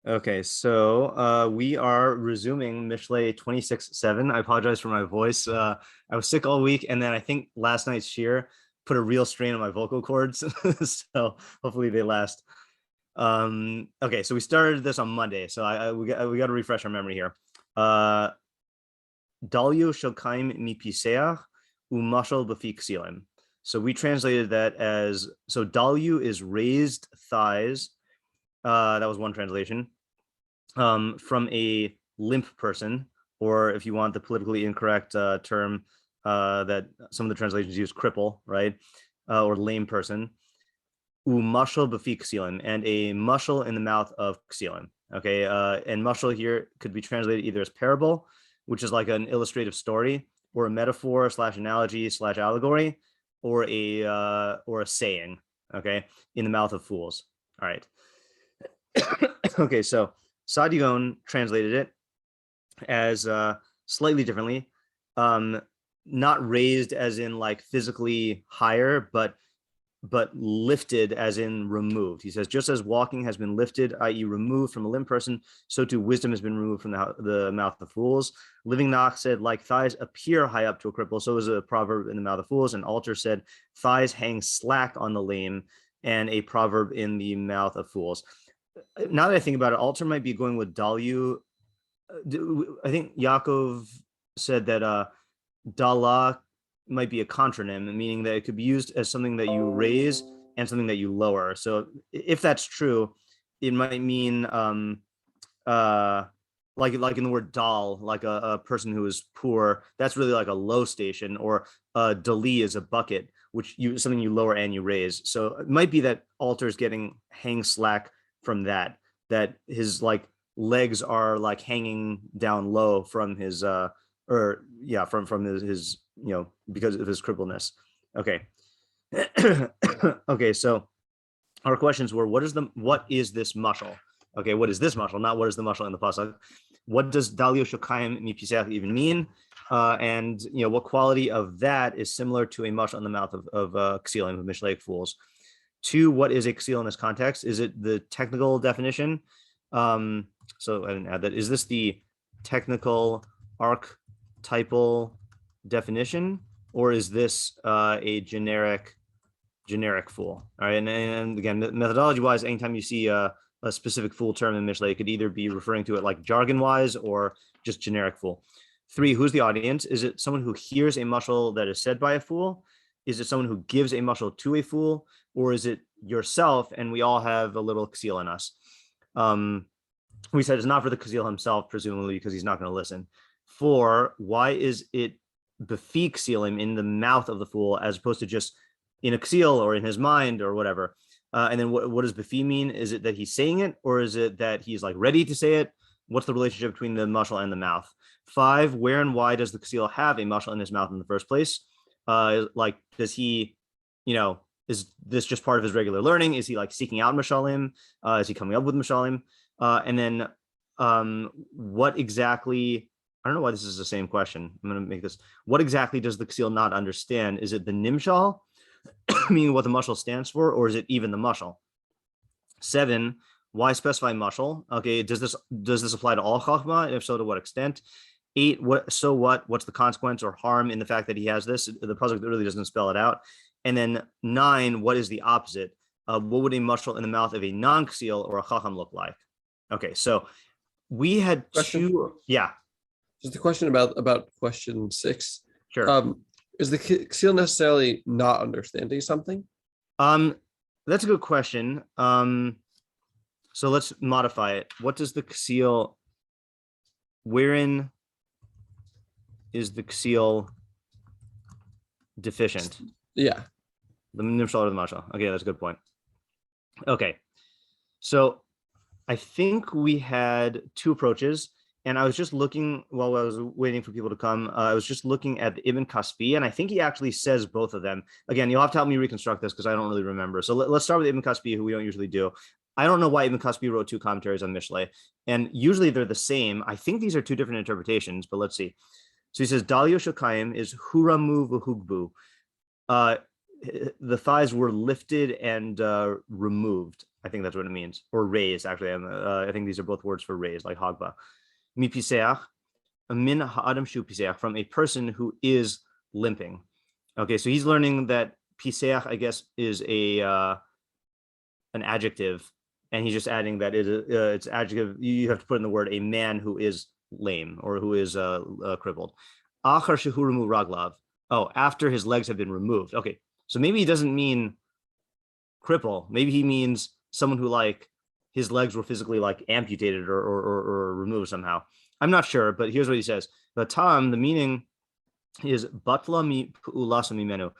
Okay, so we are resuming Mishlei 26:7. I apologize for my voice. I was sick all week, and then I think last night's shiur put a real strain on my vocal cords, so hopefully they last. Okay, so we started this on Monday, so we got to refresh our memory here. Dalio shokaim mi piseach umashal b'fi ksilim. So we translated that as, so dalyu is raised thighs. That was one translation. From a limp person, or if you want the politically incorrect term that some of the translations use, cripple, right? Or lame person. Mashal b'fi ksilim, and a mashal in the mouth of ksilim. Okay, and mashal here could be translated either as parable, which is like an illustrative story, or a metaphor / analogy / allegory, or a saying. Okay, in the mouth of fools. All right. Okay, so Sadigon translated it as slightly differently, not raised as in like physically higher, but lifted as in removed. He says, just as walking has been lifted, i.e. removed from a limp person, so too wisdom has been removed from the mouth of fools. Living Nach said, like thighs appear high up to a cripple, so is a proverb in the mouth of fools. And Alter said, thighs hang slack on the lame, and a proverb in the mouth of fools. Now that I think about it, Alter might be going with Dalyu. I think Yaakov said that Dala might be a contronym, meaning that it could be used as something that you raise and something that you lower. So if that's true, it might mean like in the word dal, like a person who is poor. That's really like a low station, or dali is a bucket, which something you lower and you raise. So it might be that Alter is getting hang slack from that his like legs are like hanging down low from his from his because of his crippleness. Okay. Okay, so our questions were, what is this mashal? Okay, what is this mashal? Not what is the mashal in the pasuk. What does dalio shokayim mi piseach even mean? And what quality of that is similar to a mashal in the mouth of ksilim, of Mishlei fools? 2, what is a ksil in this context? Is it the technical definition? So I didn't add that. Is this the technical archetypal definition, or is this a generic fool? All right, and again, methodology-wise, anytime you see a specific fool term in Mishlei, it could either be referring to it like jargon-wise or just generic fool. 3, who's the audience? Is it someone who hears a mashal that is said by a fool? Is it someone who gives a mashal to a fool, or is it yourself? And we all have a little ksil in us. We said it's not for the ksil himself, presumably because he's not going to listen. 4, why is it b'fi ksilim, in the mouth of the fool, as opposed to just in a ksil or in his mind or whatever? And then what does b'fi mean? Is it that he's saying it, or is it that he's like ready to say it? What's the relationship between the mashal and the mouth? 5, where and why does the ksil have a mashal in his mouth in the first place? Like, does he, is this just part of his regular learning? Is he like seeking out mashalim? Is he coming up with mashalim? And then what exactly, I don't know why this is the same question. I'm going to make this. What exactly does the ksil not understand? Is it the nimshal, meaning what the mashal stands for, or is it even the mashal? 7, why specify mashal? Okay, does this apply to all chachma? And if so, to what extent? 8, what's the consequence or harm in the fact that he has this? The pasuk really doesn't spell it out. And then 9, what is the opposite? What would a mashal in the mouth of a non-ksil or a chacham look like? Okay, so we had two. Yeah. Just a question about question 6. Sure. Is the ksil necessarily not understanding something? That's a good question. So let's modify it. What does the ksil? Wherein is the ksil deficient? Yeah. The nimshal or the mashal. Okay, that's a good point. Okay, so I think we had 2 approaches, and I was just looking while I was waiting for people to come. I was just looking at the Ibn Kaspi, and I think he actually says both of them. Again, you'll have to help me reconstruct this because I don't really remember. So let's start with Ibn Kaspi, who we don't usually do. I don't know why Ibn Kaspi wrote 2 commentaries on Mishlei, and usually they're the same. I think these are 2 different interpretations, but let's see. So he says, Dalio Shokayim is huramu v'hugbu. The thighs were lifted and removed. I think that's what it means, or raised. Actually, I think these are both words for raised, like hagba. Mipiseach, min ha'adam shu piseach, from a person who is limping. Okay, so he's learning that piseach, I guess, is an adjective, and he's just adding that it's adjective. You have to put in the word a man who is lame or who is crippled. Achar shehuramu raglav. Oh, after his legs have been removed. Okay, so maybe he doesn't mean cripple. Maybe he means someone who like his legs were physically like amputated or removed somehow. I'm not sure, but here's what he says. The tam, the meaning is batla mi pu'ulasa mimenu.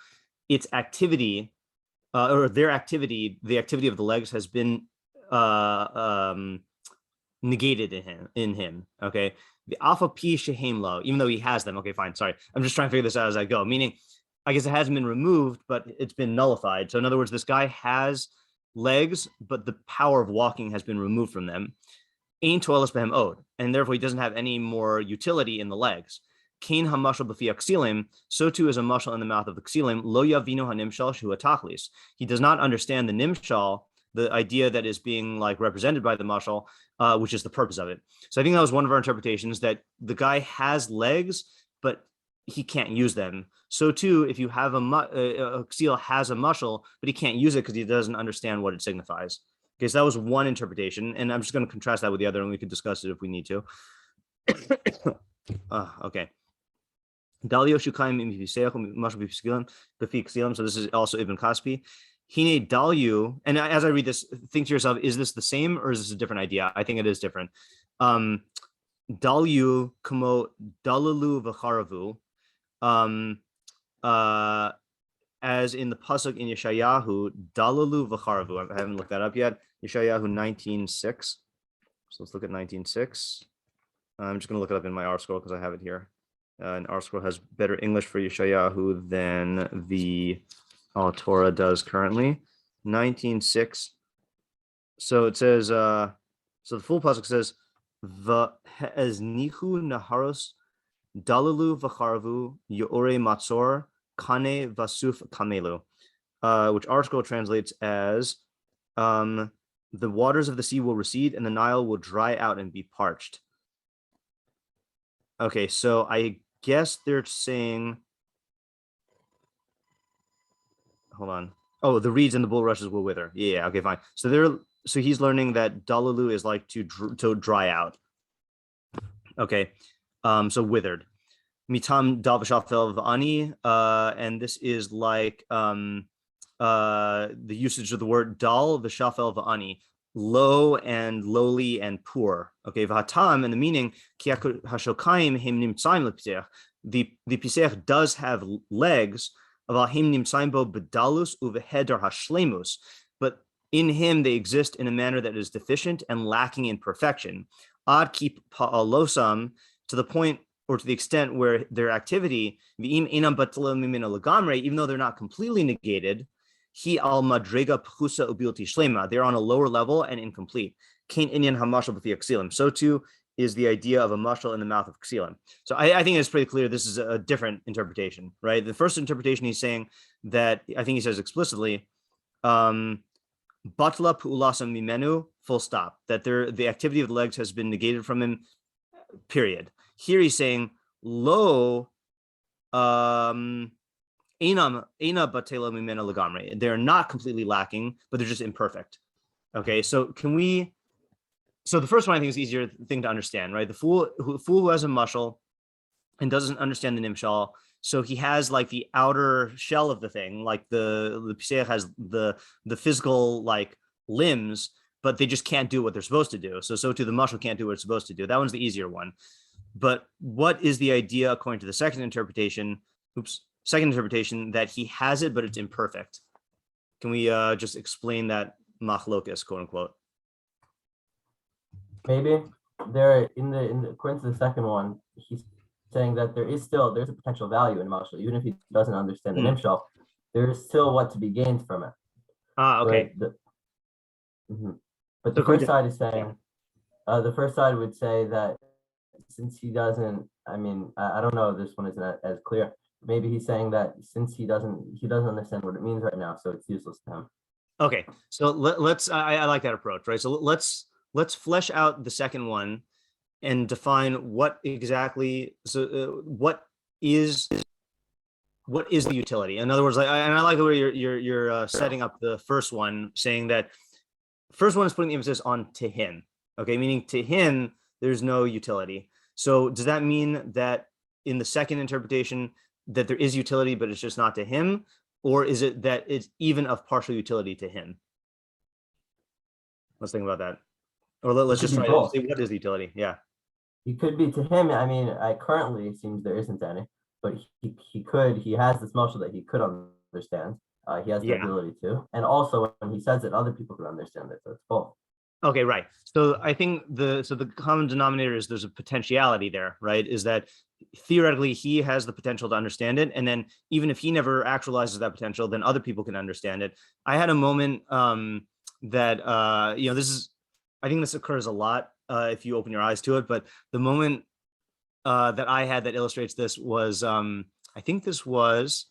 Its activity, or their activity, the activity of the legs has been negated in him. Okay. The alpha p shehemlo, even though he has them. Okay, fine. Sorry. I'm just trying to figure this out as I go. Meaning, I guess it hasn't been removed, but it's been nullified. So in other words, this guy has legs, but the power of walking has been removed from them. Ain toilas behem od, and therefore he doesn't have any more utility in the legs. Kain hamashal b'fi ksilim, so too is a mashal in the mouth of the ksilim. Lo yavinu hanimshal shu atachlis. He does not understand the nimshal, the idea that is being like represented by the mashal, which is the purpose of it. So I think that was one of our interpretations, that the guy has legs, but he can't use them. So too, if you have a ksil has a mashal, but he can't use it because he doesn't understand what it signifies. Okay, so that was one interpretation, and I'm just going to contrast that with the other, and we could discuss it if we need to. Okay. Dalio shukaim mashal. So this is also Ibn Kaspi. Hine dalyu, and as I read this, think to yourself, is this the same or is this a different idea? I think it is different. Dalyu kamo dalalu v'charavu. As in the pasuk in Yeshayahu, dalalu v'charavu. I haven't looked that up yet. Yeshayahu 19:6. So let's look at 19:6. I'm just going to look it up in my R scroll because I have it here. And R scroll has better English for Yeshayahu than the Torah does currently. 19:6. So it says, so the full pasuk says, V'he'eznichu naharos dalalu v'charavu yo'ore matzor kane vasuf kamelu, which our scroll translates as, the waters of the sea will recede and the Nile will dry out and be parched. Okay, so I guess they're saying, hold on. Oh, the reeds and the bulrushes will wither. Yeah, okay, fine. So he's learning that dalalu is like to dry out. Okay, so withered. Mitam dal v'shafel v'ani, and this is like the usage of the word dal v'shafel v'ani, low and lowly and poor. Okay, v'hatam, and the meaning hashokaim him nimtzaim lepiseach. The piseach does have legs, but in him they exist in a manner that is deficient and lacking in perfection. Ad keep pa'alosam, to the point or to the extent where their activity, even though they're not completely negated, they're on a lower level and incomplete. So too is the idea of a mashal in the mouth of ksilim. So I think it's pretty clear this is a different interpretation, right? The first interpretation, he's saying that, I think he says explicitly, batla pu'ulasam mimenu, full stop, that the activity of the legs has been negated from him, period. Here he's saying, lo, ena batela mimenu lagamre. They're not completely lacking, but they're just imperfect. Okay, so so the first one I think is easier thing to understand, right? The fool who has a mashal and doesn't understand the nimshal, so he has like the outer shell of the thing, like the piseach has the physical like limbs, but they just can't do what they're supposed to do. So too the mashal can't do what it's supposed to do. That one's the easier one. But what is the idea according to the second interpretation? That he has it, but it's imperfect. Can we just explain that machlokas, quote unquote? Maybe there according to the second one, he's saying that there's a potential value in Mashal, even if he doesn't understand the nimshal, there is still what to be gained from it. Okay. But the first side is saying, the first side would say that since he doesn't, I don't know, this one isn't as clear. Maybe he's saying that since he doesn't understand what it means right now, so it's useless to him. Okay, so let's. I like that approach, right? So let's flesh out the second one and define what exactly. So what is the utility? In other words, and I like the way you're setting up the first one, saying that first one is putting the emphasis on to him. Okay, meaning to him there's no utility. So does that mean that in the second interpretation that there is utility, but it's just not to him? Or is it that it's even of partial utility to him? Let's think about that. Or let's just try to say what is the utility. Yeah. It could be to him. I mean, currently it seems there isn't any, but he has this motion that he could understand. He has the ability to. And also when he says it, other people could understand it. So it's both. Okay, right. So I think the common denominator is there's a potentiality there, right? Is that theoretically he has the potential to understand it, and then even if he never actualizes that potential, then other people can understand it. I had a moment that this is, I think this occurs a lot if you open your eyes to it, but the moment that I had that illustrates this was I think this was.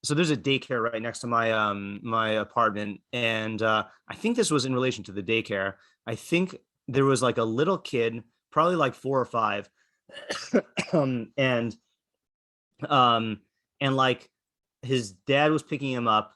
So there's a daycare right next to my my apartment, and I think this was in relation to the daycare. I think there was like a little kid, probably like 4 or 5, and like his dad was picking him up,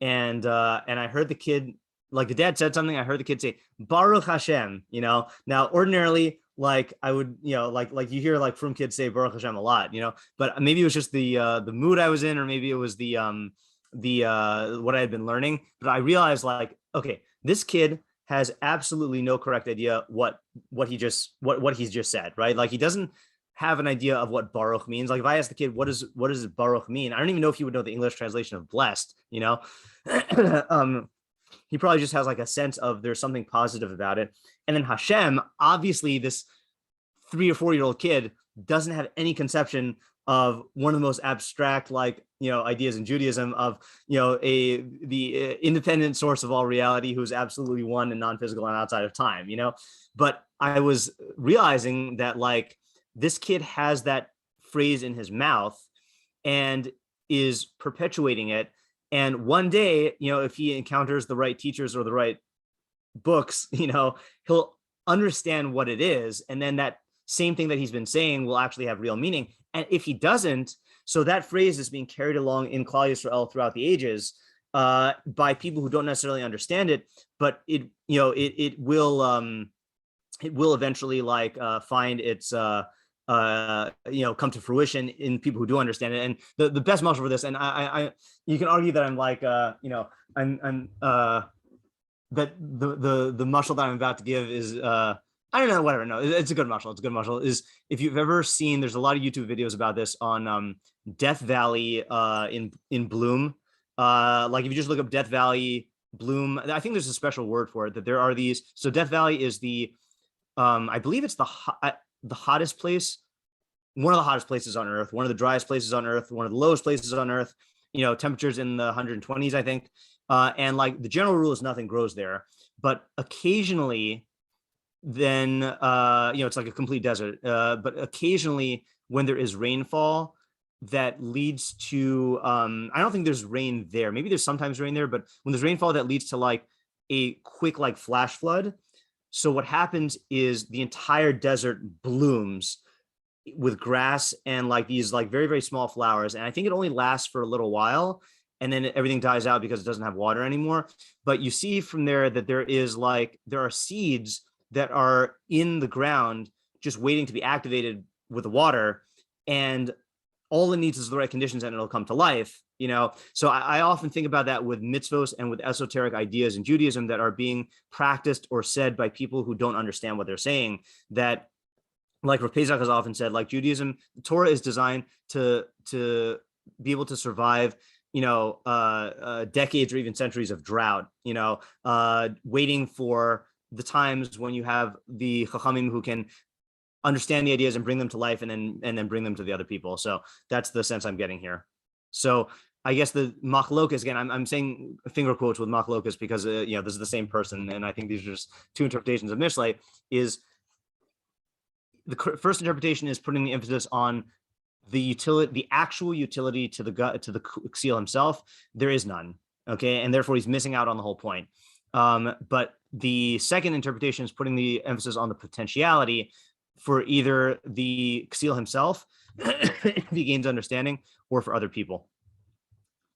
and I heard the kid, like the dad said something. I heard the kid say Baruch Hashem. Now ordinarily, like I would, like you hear like from kids say Baruch Hashem a lot, but maybe it was just the mood I was in, or maybe it was the what I had been learning. But I realized, like, okay, this kid has absolutely no correct idea what he's just said, right? Like he doesn't have an idea of what Baruch means. Like if I ask the kid what does Baruch mean, I don't even know if he would know the English translation of blessed, he probably just has like a sense of there's something positive about it. And then Hashem, obviously this 3 or 4-year-old kid doesn't have any conception of one of the most abstract, like, ideas in Judaism of, the independent source of all reality, who's absolutely one and non-physical and outside of time, But I was realizing that like this kid has that phrase in his mouth and is perpetuating it. And one day, if he encounters the right teachers or the right books, he'll understand what it is. And then that same thing that he's been saying will actually have real meaning. And if he doesn't, so that phrase is being carried along in Klal Yisrael throughout the ages by people who don't necessarily understand it, but it will eventually like find its come to fruition in people who do understand it. And the best mashal for this, and I you can argue that I'm like I'm that the mashal that I'm about to give is I don't know, whatever. No, it's a good mashal. It's a good mashal. Is if you've ever seen, there's a lot of YouTube videos about this on Death Valley in Bloom. Like if you just look up Death Valley Bloom, I think there's a special word for it. That there are these. So Death Valley is the I believe it's the hottest place, one of the hottest places on Earth, one of the driest places on Earth, one of the lowest places on Earth. Temperatures in the 120s, I think. And like the general rule is nothing grows there, but occasionally, then it's like a complete desert. But occasionally, when there is rainfall, that leads to I don't think there's rain there. Maybe there's sometimes rain there, but when there's rainfall, that leads to like a quick like flash flood. So what happens is the entire desert blooms with grass and like these like very, very small flowers. And I think it only lasts for a little while and then everything dies out because it doesn't have water anymore. But you see from there that there are seeds that are in the ground just waiting to be activated with the water. And all it needs is the right conditions and it'll come to life. So I often think about that with mitzvos and with esoteric ideas in Judaism that are being practiced or said by people who don't understand what they're saying. That, like Rav Pesach has often said, like Judaism, the Torah is designed to be able to survive, decades or even centuries of drought. Waiting for the times when you have the chachamim who can understand the ideas and bring them to life, and then bring them to the other people. So that's the sense I'm getting here. So I guess the machlokas, again, I'm saying finger quotes with machlokas because this is the same person, and I think these are just two interpretations of Mishlei. Is the first interpretation is putting the emphasis on the utility, the actual utility to the ksil himself. There is none. Okay, and therefore he's missing out on the whole point. But the second interpretation is putting the emphasis on the potentiality for either the ksil himself, if he gains understanding, or for other people.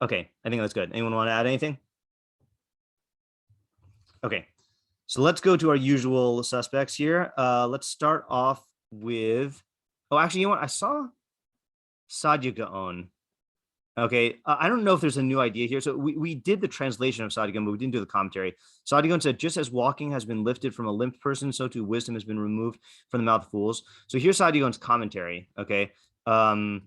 Okay, I think that's good. Anyone want to add anything? Okay, so let's go to our usual suspects here. Let's start off with, oh, actually, you know what? I saw Sadia Gaon. Okay, I don't know if there's a new idea here. So we did the translation of Sadia Gaon, but we didn't do the commentary. Sadia Gaon said, just as walking has been lifted from a limp person, so too wisdom has been removed from the mouth of fools. So here's Sadia Gaon's commentary, okay? And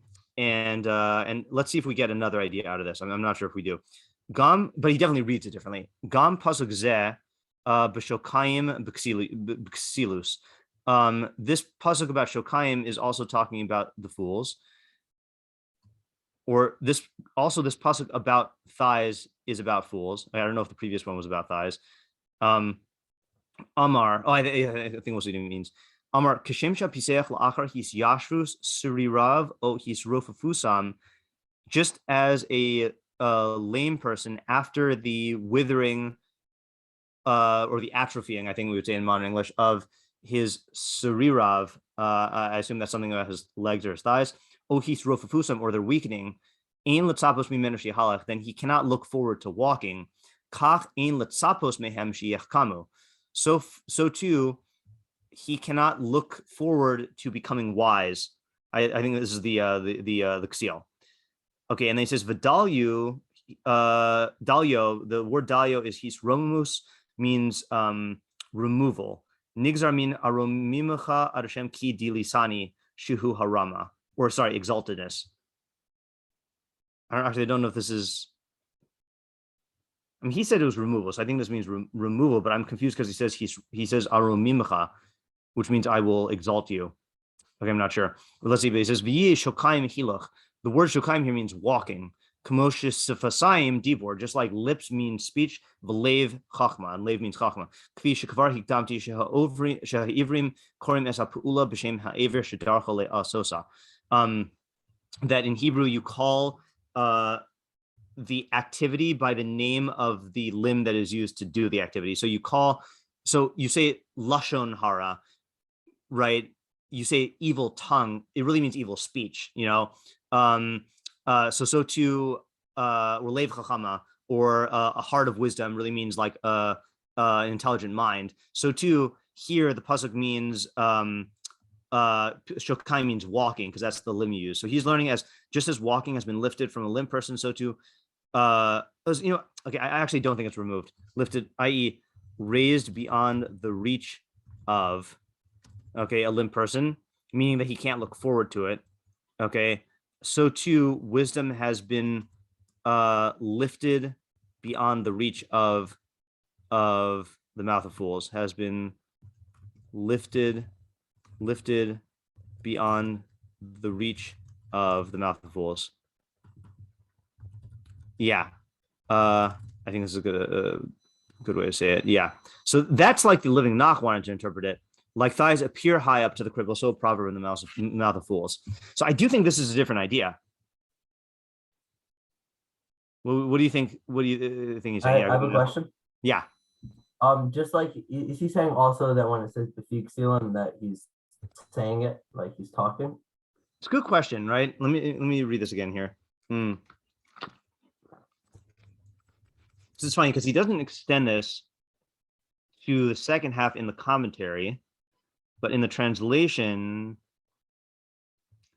let's see if we get another idea out of this. I'm not sure if we do. Gam, but he definitely reads it differently. Gam pasuk zeh b'shokayim b'ksilus. This pasuk about shokayim is also talking about the fools. Or this pasuk about thighs is about fools. I don't know if the previous one was about thighs. Amar. Oh, I think what it means. Amar kashemsha piseach la'achar his yashrus surirav o his rofafusam. Just as a lame person after the withering or the atrophying, I think we would say in modern English, of his surirav. I assume that's something about his legs or his thighs. Ohis rofafusam, or they're weakening, ein letzapos mimenu shehalach, then he cannot look forward to walking. Kach ein letzapos mehem sheyachkamu. So too, he cannot look forward to becoming wise. I think this is the ksil. Okay, and then he says vidalyu, dalyo. The word dalyo is his romus, means removal. Nigzar min aromimecha adashem ki dilisani shuhu harama. Or sorry, exaltedness. I don't know if this is. I mean, he said it was removal, so I think this means removal. But I'm confused because he says aromimecha, which means I will exalt you. Okay, I'm not sure. But let's see. But he says v'yi shokayim hilach. The word shokayim here means walking. Kamosh sefasayim dibor, just like lips mean speech. V'lev chachma, and lev means chachma. Kfi shekvar hikdamti shehaivrim korim es ha'pu'ula b'shem ha'ever shedarcha le'asosa. That in Hebrew you call the activity by the name of the limb that is used to do the activity. So you say lashon hara, right? You say evil tongue. It really means evil speech, you know. So too, lev chachama, or a heart of wisdom, really means like an intelligent mind. So too, here the pasuk means shokai means walking, because that's the limb you use. So he's learning as just as walking has been lifted from a limb person, so too, okay, I actually don't think it's removed. Lifted, i.e., raised beyond the reach of, okay, a limb person, meaning that he can't look forward to it. Okay, so too, wisdom has been lifted beyond the reach of the mouth of fools, has been lifted beyond the reach of the mouth of fools. Yeah, I think this is a good way to say it. Yeah, so that's like the living Nach wanted to interpret it. Like thighs appear high up to the cripple, so proverb in the mouth of fools. So I do think this is a different idea. What do you think? What do you think he's saying? I have a question. Yeah. Just like, is he saying also that when it says the tzilin that he's saying it like he's talking? It's a good question, right? Let me read this again here. This is funny because he doesn't extend this to the second half in the commentary, but in the translation,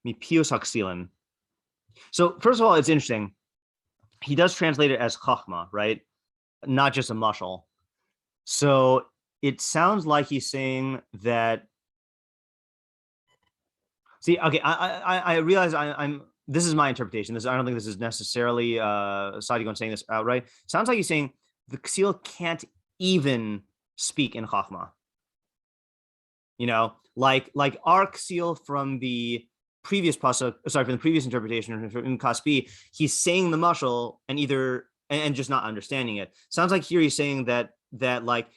mi pios haksilim. So first of all, it's interesting. He does translate it as chachma, right? Not just a mashal. So it sounds like he's saying that. See, okay, I realize I'm. This is my interpretation. I don't think this is necessarily Sadiq saying this outright. Sounds like he's saying the ksil can't even speak in chachma. You know, like our ksil from the previous pasuk, sorry, from the previous interpretation in Kaspi, he's saying the mashal and just not understanding it. Sounds like here he's saying that like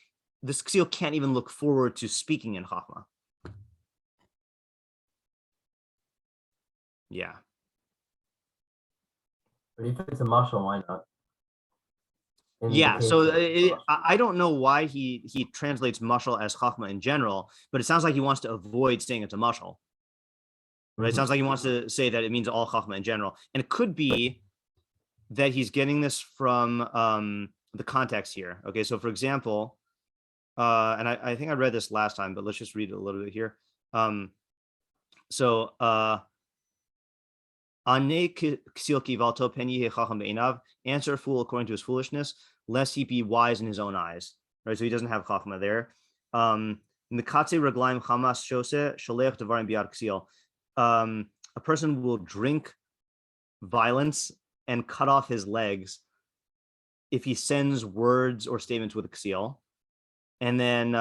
this ksil can't even look forward to speaking in chachma. Yeah. But if it's a mashal, why not? in the Yeah, case so of the I don't know why he translates mashal as chachma in general, but it sounds like he wants to avoid saying it's a mashal. Right? It sounds like he wants to say that it means all chachma in general, and it could be that he's getting this from the context here. Okay, so for example, and I think I read this last time, but let's just read it a little bit here. So answer a fool according to his foolishness, lest he be wise in his own eyes. Right, so he doesn't have chachma there. A person will drink violence and cut off his legs if he sends words or statements with a ksil. And then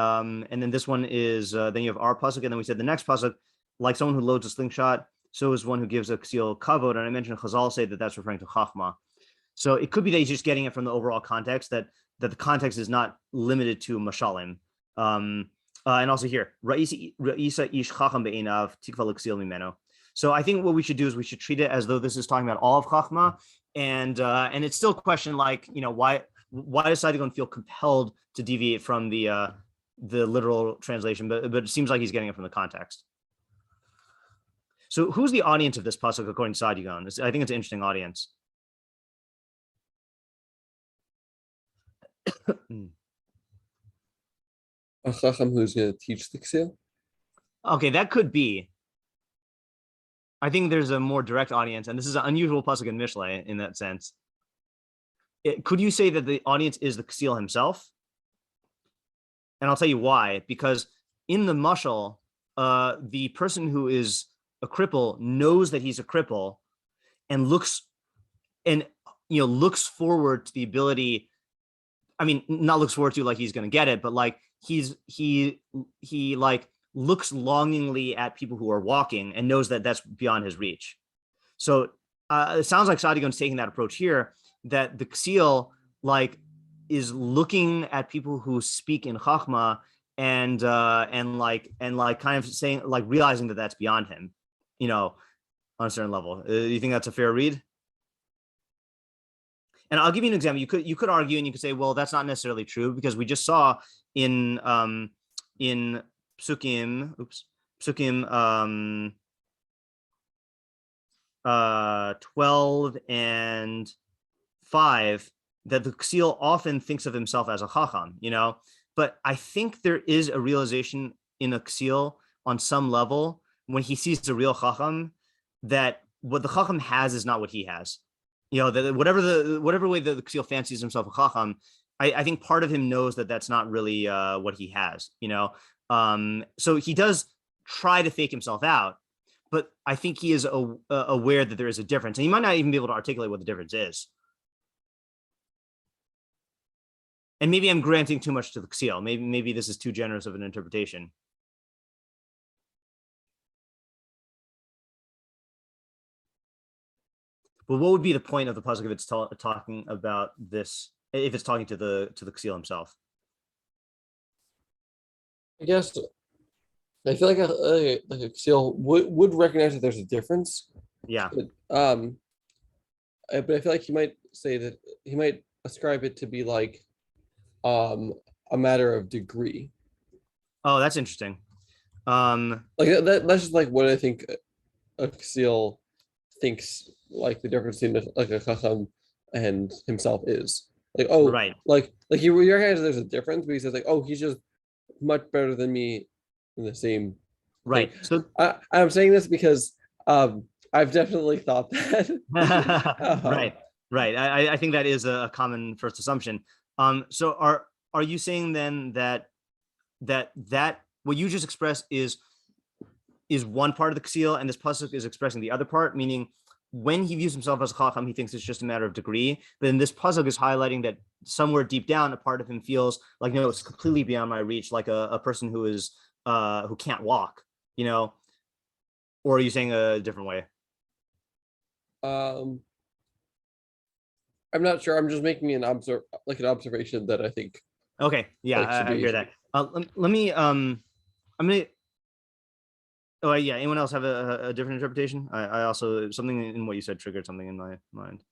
this one is then you have our pasuk, and then we said the next pasuk, like someone who loads a slingshot, so is one who gives a ksil kavod. And I mentioned Chazal say that that's referring to chachma. So it could be that he's just getting it from the overall context, that the context is not limited to mashalim. And also here, Ra'isa ish chacham be'inav tikva l'ksil mimeno. So I think what we should do is we should treat it as though this is talking about all of chachma, and it's still a question like, why does Sadigon feel compelled to deviate from the literal translation, but it seems like he's getting it from the context. So who's the audience of this pasuk according to Sadigon? I think it's an interesting audience. A chacham who's going to teach the ksil? Okay, that could be. I think there's a more direct audience, and this is an unusual pasuk in Mishlei in that sense. Could you say that the audience is the ksil himself? And I'll tell you why. Because in the mashal, the person who is a cripple knows that he's a cripple, and looks forward to the ability. I mean, not looks forward to like he's going to get it, but like he like looks longingly at people who are walking and knows that that's beyond his reach. So it sounds like Sadigon's taking that approach here, that the ksil like is looking at people who speak in chachma and kind of saying, like, realizing that that's beyond him, on a certain level. You think that's a fair read? And I'll give you an example. You could argue and you could say, well, that's not necessarily true, because we just saw in pesukim 12 and 5 that the ksil often thinks of himself as a chacham, but I think there is a realization in a ksil on some level when he sees the real chacham that what the chacham has is not what he has. That whatever way the ksil fancies himself a chacham, I think part of him knows that that's not really what he has. So he does try to fake himself out, but I think he is aware that there is a difference, and he might not even be able to articulate what the difference is. And maybe I'm granting too much to the ksil. Maybe this is too generous of an interpretation. But what would be the point of the pasuk if it's talking about this? If it's talking to the ksil himself? I guess I feel like a ksil would recognize that there's a difference. Yeah. But I feel like he might say that he might ascribe it to be like a matter of degree. Oh, that's interesting. Like that's just like what I think a ksil thinks, like the difference between like a chacham and himself is. Like, oh, right. Like he recognizes there's a difference, but he says like, oh, he's just much better than me in the same. Right. Thing. So I'm saying this because I've definitely thought that. Right. I think that is a common first assumption. So are you saying then that what you just expressed is one part of the ksil, and this pasuk is expressing the other part, meaning when he views himself as a chacham, he thinks it's just a matter of degree. But then this pasuk is highlighting that somewhere deep down, a part of him feels like, no, it's completely beyond my reach, like a person who is who can't walk, Or are you saying a different way? I'm not sure. I'm just making an observation that I think. Okay, yeah, I hear that. Let me. I'm gonna. Oh yeah. Anyone else have a different interpretation? I also, something in what you said triggered something in my mind.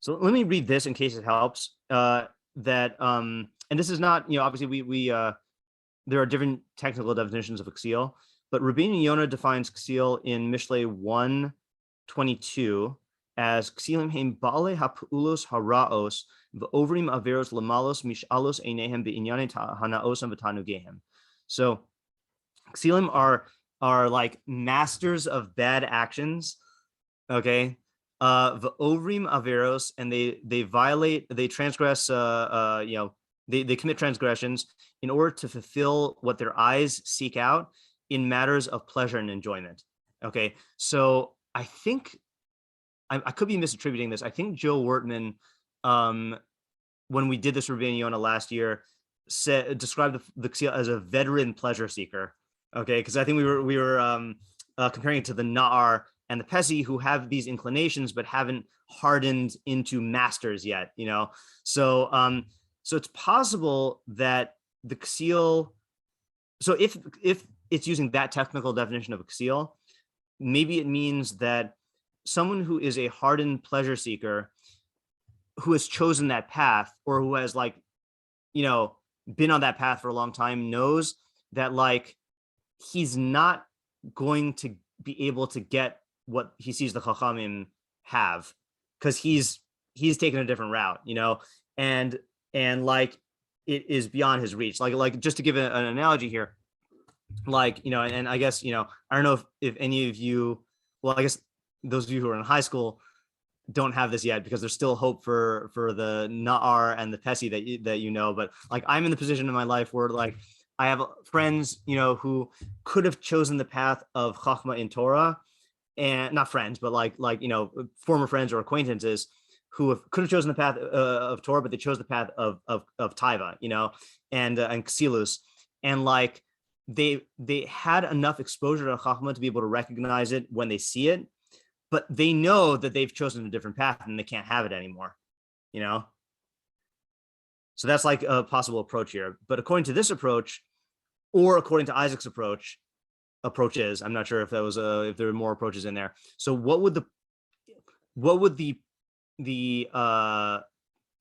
So let me read this in case it helps. And this is not, obviously we there are different technical definitions of ksil, but Rabbeinu Yonah defines ksil in Mishlei 1:22 as ksilim heim bale ha'pulos haraos v'ovrim averos lamalos mishalos einehem be'inyane hanaosam v'tanugehem. So ksilim are like masters of bad actions, okay? V'ovrim averos, and they transgress, they commit transgressions in order to fulfill what their eyes seek out in matters of pleasure and enjoyment. Okay, so I think I could be misattributing this. I think Joe Wortman, when we did this Rabbeinu Yonah last year, described the ksil as a veteran pleasure seeker. Okay, because I think we were comparing it to the na'ar and the pesi, who have these inclinations but haven't hardened into masters yet. So it's possible that the ksil. So if it's using that technical definition of a ksil, maybe it means that someone who is a hardened pleasure seeker who has chosen that path, or who has been on that path for a long time, knows that he's not going to be able to get what he sees the chachamim have, because he's taken a different route, and it is beyond his reach. Like just to give an analogy here, and I guess, I don't know if any of you, well, I guess those of you who are in high school don't have this yet, because there's still hope for the na'ar and the pesi that but I'm in the position in my life where I have friends, who could have chosen the path of chachma in Torah, and not friends, but former friends or acquaintances who could have chosen the path of Torah, but they chose the path of taiva, and ksilus, and they had enough exposure to chachma to be able to recognize it when they see it, but they know that they've chosen a different path and they can't have it anymore, So that's a possible approach here. But according to this approach, or according to Isaac's approaches, I'm not sure if that was if there were more approaches in there. So what would the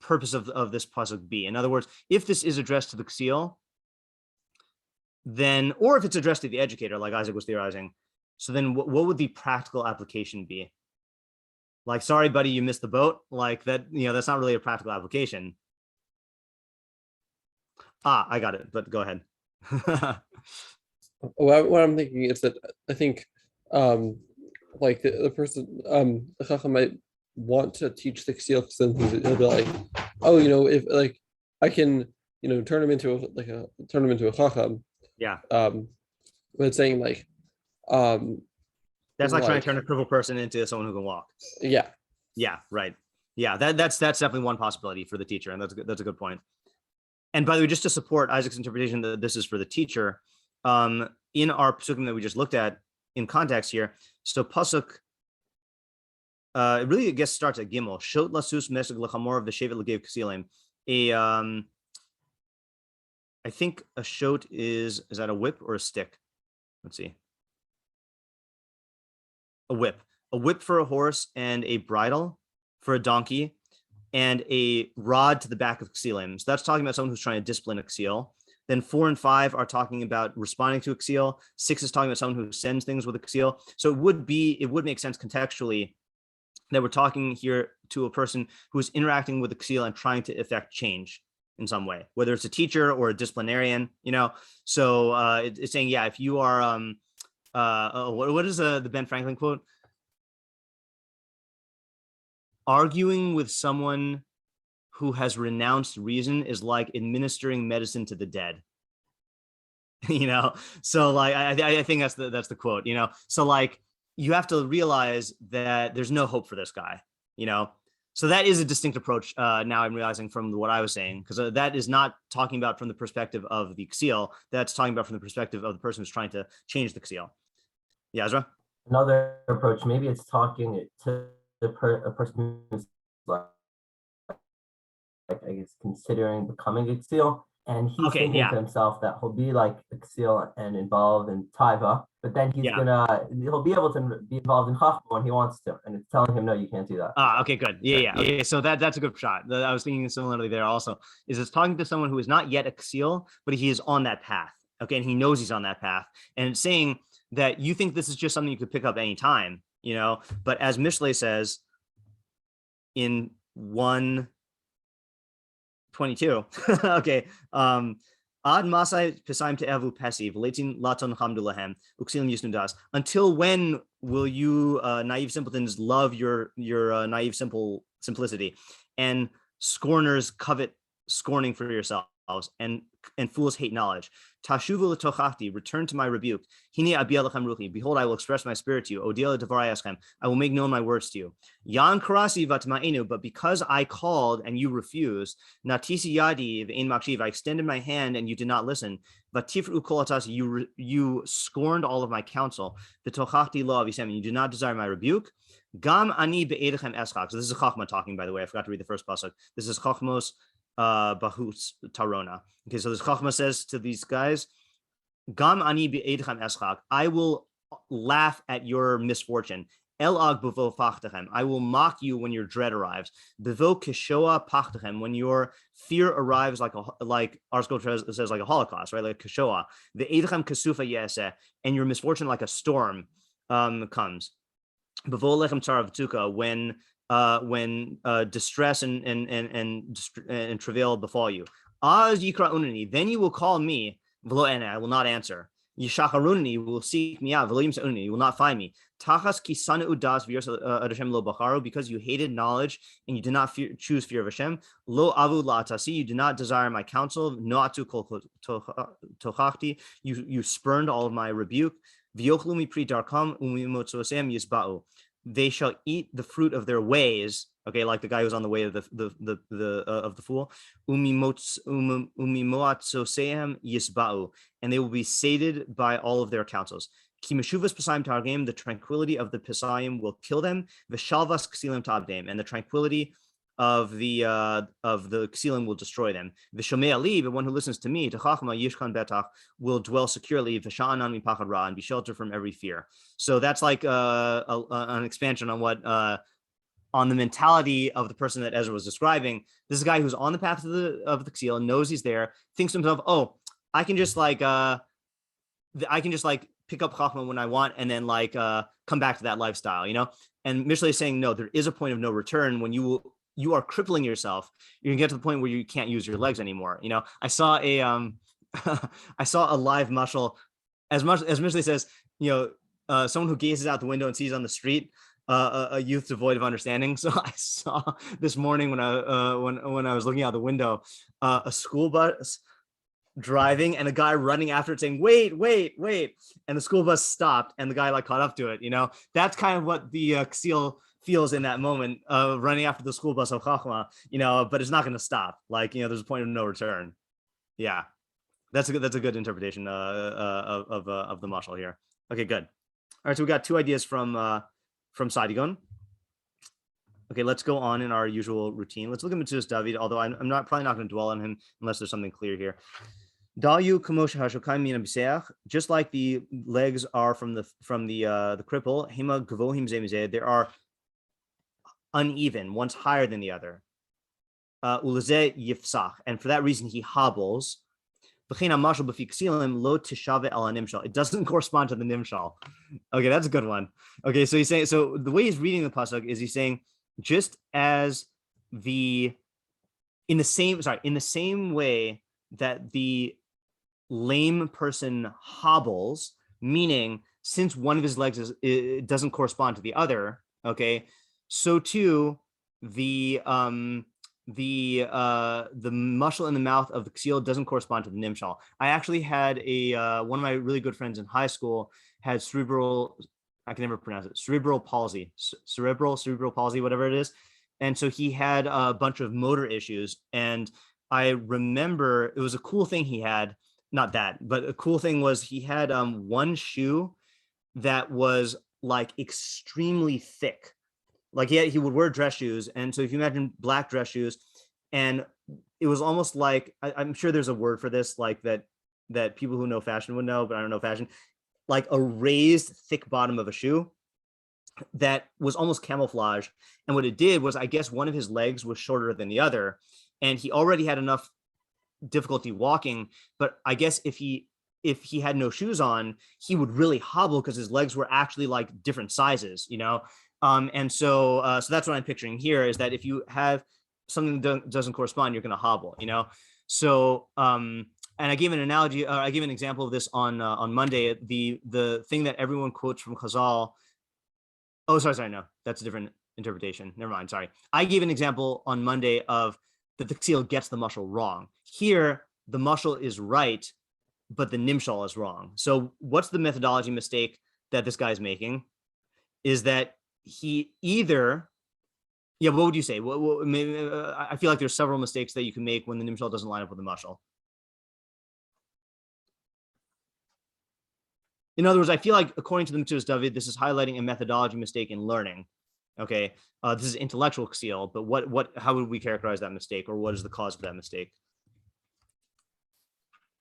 purpose of this pasuk be? In other words, if this is addressed to the ksil, then, or if it's addressed to the educator, like Isaac was theorizing, so then what would the practical application be? Sorry, buddy, you missed the boat. That, that's not really a practical application. I got it, but go ahead. What I'm thinking is that I think the person, the chacham might want to teach the ksil, because then he'll be like, oh, if I can turn him into a chacham. Yeah. But it's saying that's trying to turn a crippled person into someone who can walk. Yeah. Yeah. Right. Yeah. That's definitely one possibility for the teacher, and that's a good point. And by the way, just to support Isaac's interpretation that this is for the teacher, in our pesukim that we just looked at in context here, so pasuk, it really, I guess, starts at Gimel. Shot lasus meseg lechamor of the shevet legev kasilim. I think a shot is that a whip or a stick? Let's see. A whip for a horse, and a bridle for a donkey, and a rod to the back of kasilim. So that's talking about someone who's trying to discipline a ksil. Then 4 and 5 are talking about responding to a ksil. 6 is talking about someone who sends things with a ksil. So it would make sense contextually that we're talking here to a person who is interacting with a ksil and trying to effect change in some way, whether it's a teacher or a disciplinarian, So it's saying, yeah, if you are, what is the Ben Franklin quote? Arguing with someone who has renounced reason is like administering medicine to the dead. So I think that's the quote. So you have to realize that there's no hope for this guy. So that is a distinct approach. Now I'm realizing from what I was saying, because that is not talking about from the perspective of the ksil. That's talking about from the perspective of the person who's trying to change the ksil. Yeah, Ezra? Another approach, maybe it's talking to a person who's I guess considering becoming a ksil, and he's thinking to himself that he'll be like a ksil and involved in taiva, but then he'll be able to be involved in chachma when he wants to, and it's telling him, no, you can't do that. Okay, good. Yeah. Okay, so that's a good shot. I was thinking similarly there also. Is it's talking to someone who is not yet a ksil, but he is on that path. Okay, and he knows he's on that path, and it's saying that you think this is just something you could pick up any time, but as Mishlei says in 122, okay, ad masai pesaim te'evu pesiv leitin laton hamdulahem uksilim yisnudas. Until when will you naive simpletons love your naive simplicity, and scorners covet scorning for yourselves, and fools hate knowledge. Tashuvu l'tochachti, return to my rebuke. Hine abia lechem ruchi, behold, I will express my spirit to you. Odia l'devarai eschem, I will make known my words to you. Yan karasi vatma'enu, but because I called and you refused, natisi yadi v'ein makshiv, I extended my hand and you did not listen. Vatifru kolatas, you scorned all of my counsel. V'tochachti lo avisem, you did not desire my rebuke. Gam ani be'edechem eschak. So this is Chachma talking, by the way. I forgot to read the first pasuk. This is Chachmos Bahus Tarona. Okay, so this Chachma says to these guys, Gam ani be'edchem eschak, I will laugh at your misfortune. Elag bevo fachtechem, I will mock you when your dread arrives. Bevo kishoa pachtechem, when your fear arrives like Arsko says like a Holocaust, right? Like kishoa. The edchem kasufa yeseh, and your misfortune like a storm comes. Bevo lechem tzarav tuka, when distress and travail befall you. Az yikra unani, then you will call me, v'lo ene, I will not answer. Yishacharunani, you will seek me out, v'lo yimsa'unani, you will not find me. Tachas kisana udas v'yos Hashem lo bacharu, because you hated knowledge and you did not choose fear of Hashem. Lo avu la'atasi, you did not desire my counsel. No'atu kol tochachti, you spurned all of my rebuke. V'yochlu mi pri darkam umimotzosem yisba'u. They shall eat the fruit of their ways. Okay, like the guy who's on the way of the fool. Umimoatzosehem yisba'u, and they will be sated by all of their counsels. Ki meshuvas pesayim targim, the tranquility of the pesayim will kill them. V'shalvas ksilim tabdem, and the tranquility of the ksilim will destroy them. V'shomei ali, the one who listens to me, techachma yishkan betach, will dwell securely. V'sha'anan mipachad ra, and be sheltered from every fear. So that's like an expansion on what on the mentality of the person that Ezra was describing. This is a guy who's on the path of the ksil and knows he's there, thinks to himself, oh, I can just like pick up chachma when I want, and then come back to that lifestyle, And Mishlei is saying, no, there is a point of no return when you are crippling yourself. You're gonna get to the point where you can't use your legs anymore. I saw a I saw a live mashal, as Mishlei says, someone who gazes out the window and sees on the street a youth devoid of understanding. So I saw this morning when I was looking out the window, a school bus driving and a guy running after it saying, wait, and the school bus stopped and the guy caught up to it. That's kind of what the ksil feels in that moment, running after the school bus of chachma, but it's not going to stop. There's a point of no return. Yeah, that's a good interpretation of the mashal here. Okay, good. All right, so we got two ideas from Sadigon. Okay, let's go on in our usual routine. Let's look at Metzudas David, although I'm probably not going to dwell on him unless there's something clear here. Dalyu kamosh hashokaim mina b'seach, just like the legs are from the cripple. Hima gavohim zemizeh, they are uneven. One's higher than the other. Ulazeh yifsach, and for that reason he hobbles. It doesn't correspond to the nimshal. Okay, that's a good one. Okay, so he's saying, so the way he's reading the pasuk is he's saying, just as in the same way that the lame person hobbles, meaning since one of his legs it doesn't correspond to the other, okay, so too the mashal in the mouth of the ksil doesn't correspond to the nimshal. I actually had one of my really good friends in high school had cerebral palsy, whatever it is. And so he had a bunch of motor issues. And I remember it was a cool thing he had, not that, but a cool thing was he had one shoe that was extremely thick. He would wear dress shoes. And so if you imagine black dress shoes, and it was almost like, I'm sure there's a word for this, like that people who know fashion would know, but I don't know fashion, like a raised thick bottom of a shoe that was almost camouflage. And what it did was, I guess one of his legs was shorter than the other, and he already had enough difficulty walking, but I guess if he had no shoes on, he would really hobble because his legs were actually like different sizes, you know. And so that's what I'm picturing here, is that if you have something that doesn't correspond, you're going to hobble, you know. So and I gave an analogy, I gave an example of this on Monday. The thing that everyone quotes from Chazal. Oh, sorry, no, that's a different interpretation. Never mind, sorry. I gave an example on Monday of that the Ksiel gets the mashal wrong. Here, the mashal is right, but the nimshal is wrong. So what's the methodology mistake that this guy's making? Is that he either, yeah, what would you say? Maybe, I feel like there's several mistakes that you can make when the nimshal doesn't line up with the mashal. In other words, I feel like according to the Metzudas David, this is highlighting a methodology mistake in learning. Okay, this is intellectual ksiel, but how would we characterize that mistake, or what is the cause of that mistake?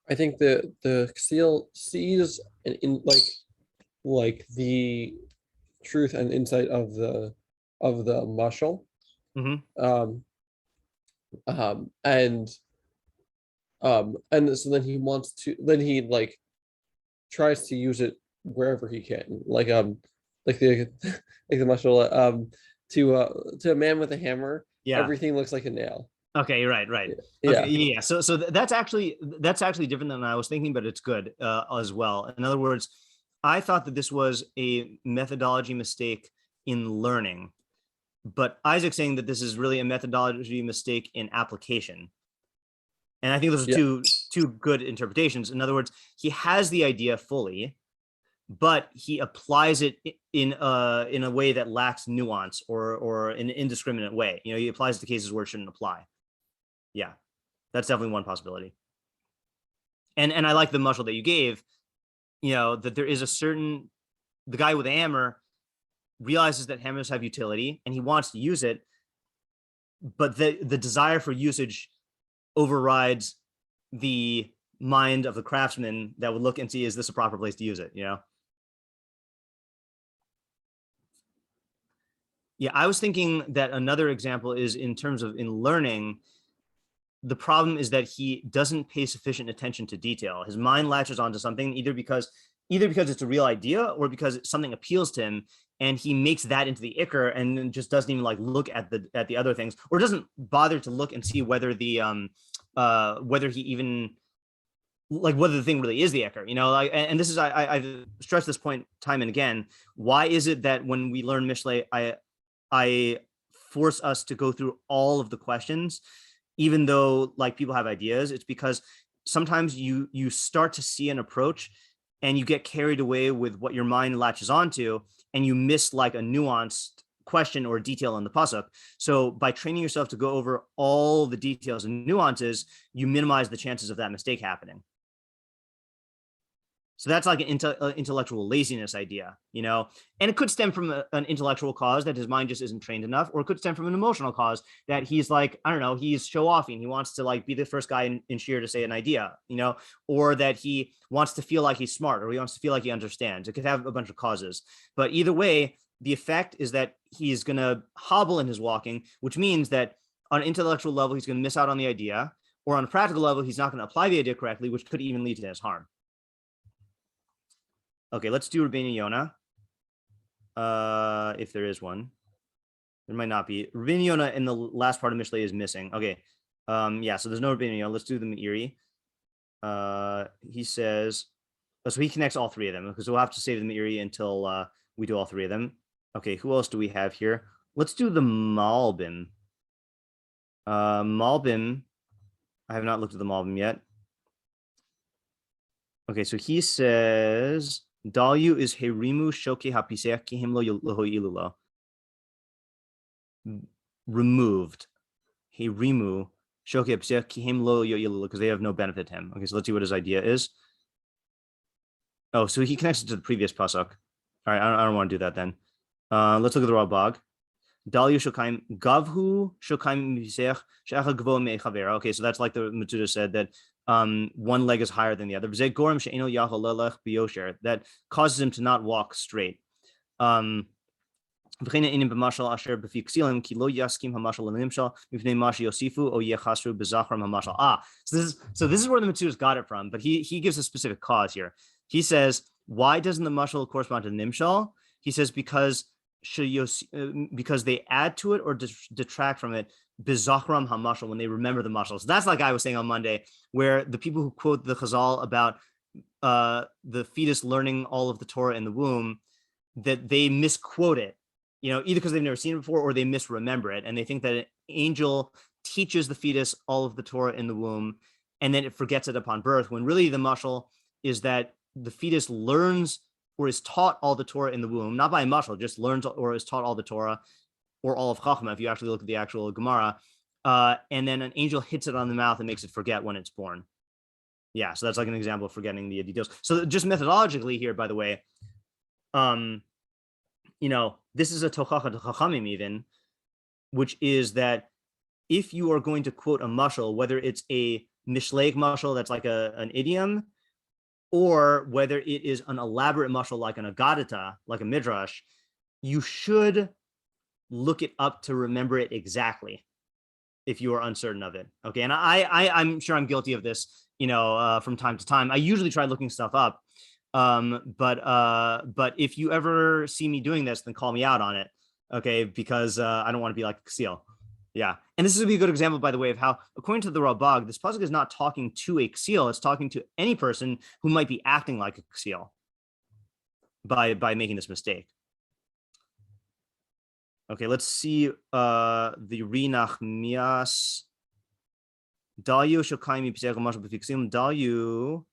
I think the ksiel sees like the truth and insight of the mashal, and so then he wants to, then he like tries to use it wherever he can, like the mashal, to a man with a hammer, everything looks like a nail. Okay, right. Yeah. Okay, yeah. So that's actually different than I was thinking, but it's good as well. In other words, I thought that this was a methodology mistake in learning, but Isaac's saying that this is really a methodology mistake in application. And I think those are two good interpretations. In other words, he has the idea fully, but he applies it in a way that lacks nuance, or in an indiscriminate way. You know, he applies it to cases where it shouldn't apply. Yeah, that's definitely one possibility. And I like the mashal that you gave, you know, that there is the guy with a hammer realizes that hammers have utility and he wants to use it, but the desire for usage overrides the mind of the craftsman that would look and see, is this a proper place to use it, you know? Yeah, I was thinking that another example is in terms of in learning, the problem is that he doesn't pay sufficient attention to detail. His mind latches onto something either because it's a real idea, or because something appeals to him, and he makes that into the ikar and just doesn't even like look at the other things, or doesn't bother to look and see whether the whether he even, like, whether the thing really is the ikar, you know. Like, and this is, I've stressed this point time and again. Why is it that when we learn Mishlei, I force us to go through all of the questions, even though like people have ideas? It's because sometimes you start to see an approach and you get carried away with what your mind latches onto, and you miss like a nuanced question or detail in the pasuk. So by training yourself to go over all the details and nuances, you minimize the chances of that mistake happening. So that's like an intellectual laziness idea, you know, and it could stem from an intellectual cause that his mind just isn't trained enough, or it could stem from an emotional cause that he's like, I don't know, he's show-offing. He wants to like be the first guy in shiur to say an idea, you know, or that he wants to feel like he's smart, or he wants to feel like he understands. It could have a bunch of causes, but either way, the effect is that he's going to hobble in his walking, which means that on an intellectual level, he's going to miss out on the idea, or on a practical level, he's not going to apply the idea correctly, which could even lead to his harm. Okay, let's do Rabbeinu Yonah. If there is one. There might not be. Rabbeinu Yonah in the last part of Mishlei is missing. Okay. Yeah, so there's no Rabbeinu Yonah. Let's do the Meiri. He says, so he connects all three of them, because we'll have to save the Meiri until we do all three of them. Okay, who else do we have here? Let's do the Malbim. Malbim, I have not looked at the Malbim yet. Okay, so he says, Dalyu is herimu shoke hapiseh kihim lo ilulo. Removed. Herimu shoke hapiseh kihim lo ilulo, because they have no benefit to him. Okay, so let's see what his idea is. Oh, so he connects it to the previous pasuk. All right, I don't want to do that then. Let's look at the Ralbag. Dalyu shokaim gavhu shokaim misech she'echa gvo me'chaver. Okay, so that's like the Matsuda said that one leg is higher than the other. That causes him to not walk straight. So this is where the Matsudas got it from, but he gives a specific cause here. He says, why doesn't the mashal correspond to nimshal? He says because they add to it or detract from it bizachram hamashal, when they remember the mashal. So that's like I was saying on Monday, where the people who quote the Chazal about the fetus learning all of the Torah in the womb, that they misquote it, either because they've never seen it before or they misremember it, and they think that an angel teaches the fetus all of the Torah in the womb and then it forgets it upon birth, when really the mashal is that the fetus learns or is taught all the Torah in the womb, not by a mashal, just learns or is taught all the Torah or all of Chachma, if you actually look at the actual Gemara, and then an angel hits it on the mouth and makes it forget when it's born. Yeah, so that's like an example of forgetting the details. So just methodologically here, by the way, this is a tochacha to chachamim even, which is that if you are going to quote a mashal, whether it's a mishleic mashal that's like an idiom, or whether it is an elaborate mashal like an agadata, like a midrash, you should look it up to remember it exactly if you are uncertain of it. Okay, and I'm sure I'm guilty of this, from time to time. I usually try looking stuff up. But if you ever see me doing this, then call me out on it, okay? Because I don't want to be like a ksil. Yeah, and this would be a good example, by the way, of how, according to the Ralbag, this pasuk is not talking to a ksil; it's talking to any person who might be acting like a ksil by making this mistake. Okay, let's see the נחמיאש. Dalyu shokaimi pisach mashal b'fiksim dalyu.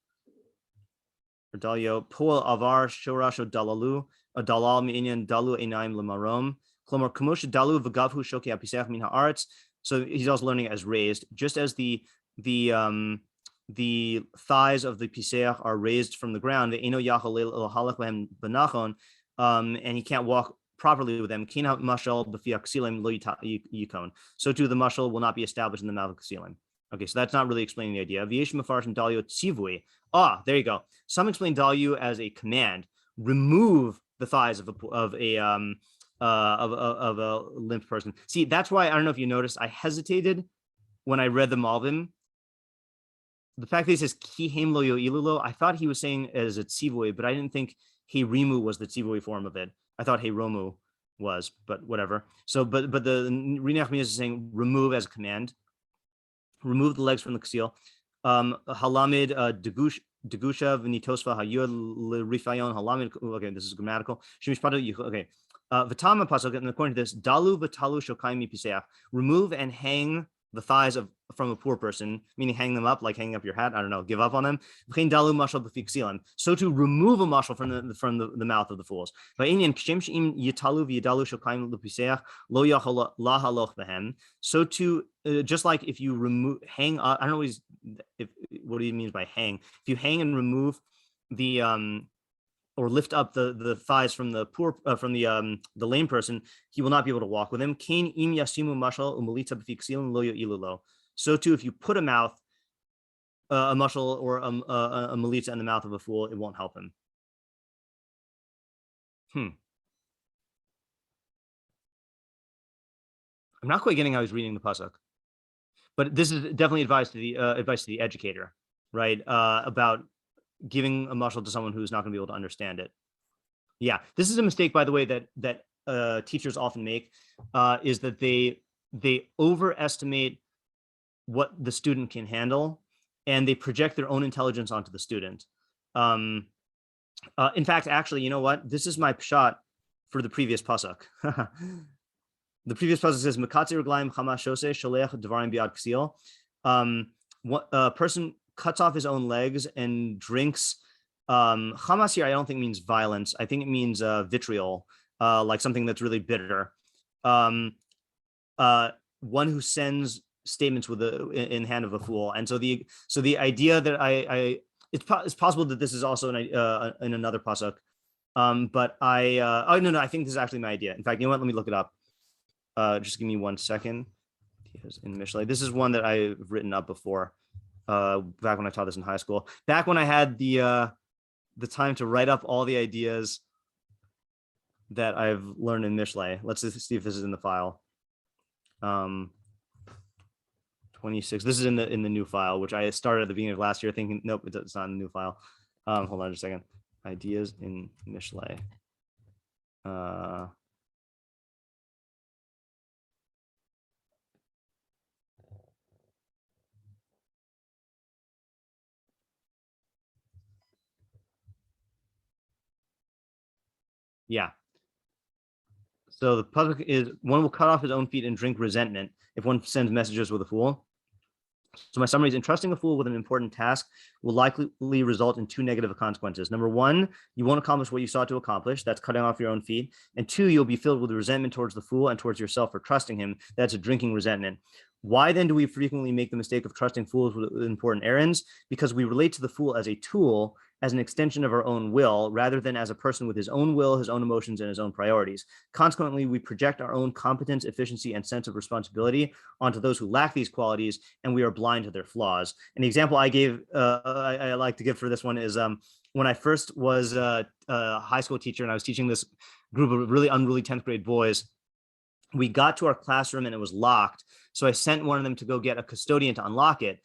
Dalyo poel avar shorasho dalalu a dalal mi'inyan dalu einaim lemarom klomar kamosh dalu v'gavhu shoki apisach min haaretz. So he's also learning as raised, just as the thighs of the pisach are raised from the ground. The eno yachal halach lehem benachon, and he can't walk properly with them. Kina mashal b'fi aksilim lo yikon. So too the mashal will not be established in the mouth of ksilim. Okay, so that's not really explaining the idea. V'yesh mefarshim dalyo tzivui. There you go. Some explain dalyu as a command. Remove the thighs of a limp person. See, that's why I don't know if you noticed. I hesitated when I read the Malvim. The fact that he says ki heim lo yo'ilulo, I thought he was saying as a tzivui, but I didn't think hey rimu was the tzivui form of it. I thought hey romu was, but whatever. So, but the Rinachmias is saying remove as a command. Remove the legs from the ksil. Halamid degusha v'nitosva hayur l'rifayon halamid. Okay, this is grammatical. Okay. V'tama pasuk, and according to this, dalu v'talu shokaimi piseach. Remove and hang the thighs from a poor person, meaning hang them up, like hanging up your hat. I don't know, give up on them. Dalu mashal b'fiksilim. So to remove a mashal from the mouth of the fools. So to just like if you hang up, I don't know what he means by hang. If you hang and remove the or lift up the thighs from the poor from the lame person, he will not be able to walk with him. So too, if you put a mashal or a melitza in the mouth of a fool, it won't help him. I'm not quite getting how he's reading the pasuk, but this is definitely advice to the educator, right? About giving a mashal to someone who's not going to be able to understand it. Yeah, this is a mistake, by the way, that teachers often make, is that they overestimate what the student can handle, and they project their own intelligence onto the student. In fact, actually, you know what? This is my pshat for the previous pasuk. The previous pasuk says, "Mekatzi reglaim chama shose sholech devarim biad ksil." A person cuts off his own legs and drinks. Chamas here, I don't think means violence. I think it means vitriol, like something that's really bitter. One who sends statements in hand of a fool. And so the idea that it's possible that this is also in another pasuk, but I think this is actually my idea. In fact, you know what? Let me look it up. Just give me 1 second. In Mishlei. This is one that I've written up before, back when I taught this in high school. Back when I had the time to write up all the ideas that I've learned in Mishlei. Let's see if this is in the file. 26. This is in the new file, which I started at the beginning of last year thinking, nope, it's not in the new file. Hold on just a second. Ideas in Mishlei. Yeah. So the pasuk is, one will cut off his own feet and drink resentment if one sends messages with a fool. So my summary is, entrusting a fool with an important task will likely result in 2 negative consequences. Number 1, you won't accomplish what you sought to accomplish. That's cutting off your own feet. And 2, you'll be filled with resentment towards the fool and towards yourself for trusting him. That's a drinking resentment. Why then do we frequently make the mistake of trusting fools with important errands? Because we relate to the fool as a tool, as an extension of our own will, rather than as a person with his own will, his own emotions, and his own priorities. Consequently, we project our own competence, efficiency, and sense of responsibility onto those who lack these qualities, and we are blind to their flaws. An example I gave, I like to give for this one is when I first was a high school teacher and I was teaching this group of really unruly 10th grade boys. We got to our classroom and it was locked. So I sent one of them to go get a custodian to unlock it.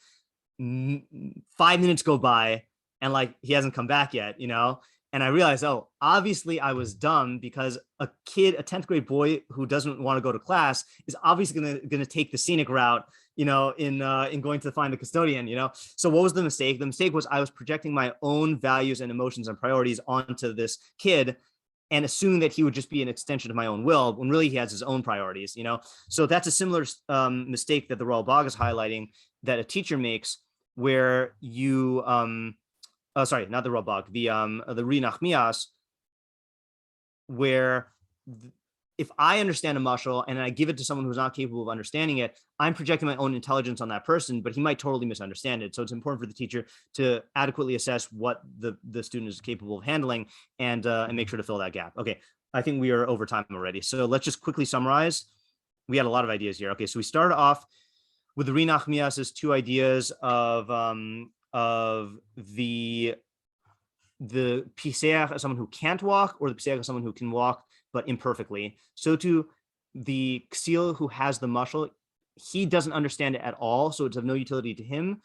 5 minutes go by and like he hasn't come back yet, you know? And I realized, oh, obviously I was dumb because a kid, a 10th grade boy who doesn't want to go to class is obviously gonna take the scenic route, you know, in going to find the custodian, you know? So what was the mistake? The mistake was I was projecting my own values and emotions and priorities onto this kid and assuming that he would just be an extension of my own will when really he has his own priorities, you know? So that's a similar mistake that the Royal Bog is highlighting that a teacher makes where you, sorry, not the Royal Bog, the נחmiash, where if I understand a mashal and I give it to someone who's not capable of understanding it, I'm projecting my own intelligence on that person, but he might totally misunderstand it. So it's important for the teacher to adequately assess what the student is capable of handling and make sure to fill that gap. Okay, I think we are over time already. So let's just quickly summarize. We had a lot of ideas here. Okay, so we started off with the נחmiash's 2 ideas of the piseach as someone who can't walk, or the piseach as someone who can walk but imperfectly. So to the ksil who has the mashal, he doesn't understand it at all, so it's of no utility to him,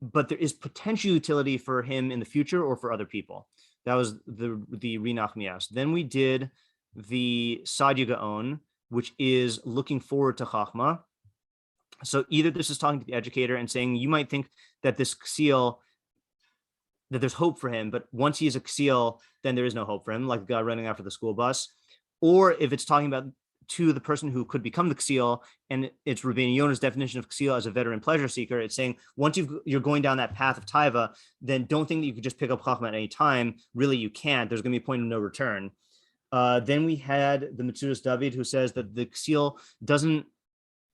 but there is potential utility for him in the future or for other people. That was the נחmiash. Then we did the Sadia Gaon, which is looking forward to Chachma. So either this is talking to the educator and saying, you might think that this ksil, that there's hope for him, but once he is a ksil, then there is no hope for him, like the guy running after the school bus. Or if it's talking about to the person who could become the ksil, and it's Rabbeinu Yonah's definition of ksil as a veteran pleasure seeker, it's saying once you're going down that path of taiva, then don't think that you could just pick up chachma at any time. Really, you can't. There's going to be a point of no return. Then we had the Metzudas David, who says that the ksil doesn't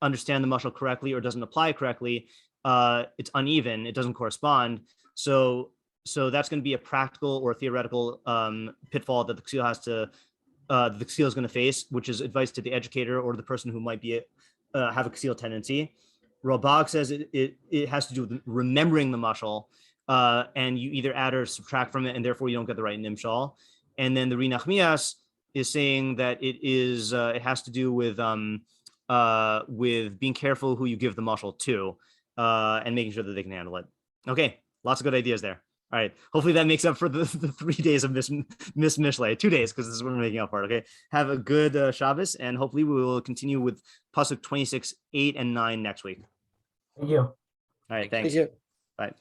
understand the mashal correctly or doesn't apply correctly. It's uneven. It doesn't correspond. So that's going to be a practical or theoretical pitfall that the ksil has to, the ksil is going to face, which is advice to the educator or the person who might be have a ksil tendency. Rabag says it has to do with remembering the mashal, and you either add or subtract from it, and therefore you don't get the right nimshal. And then the נחmiash is saying that it has to do with being careful who you give the mashal to, and making sure that they can handle it. Okay, lots of good ideas there. All right, hopefully that makes up for the 3 days of Miss Mishlei, 2 days, because this is what we're making up for. Okay, have a good Shabbos, and hopefully we will continue with pasuk 26, 8, and 9 next week. Thank you. All right, thanks. Thank you. Bye.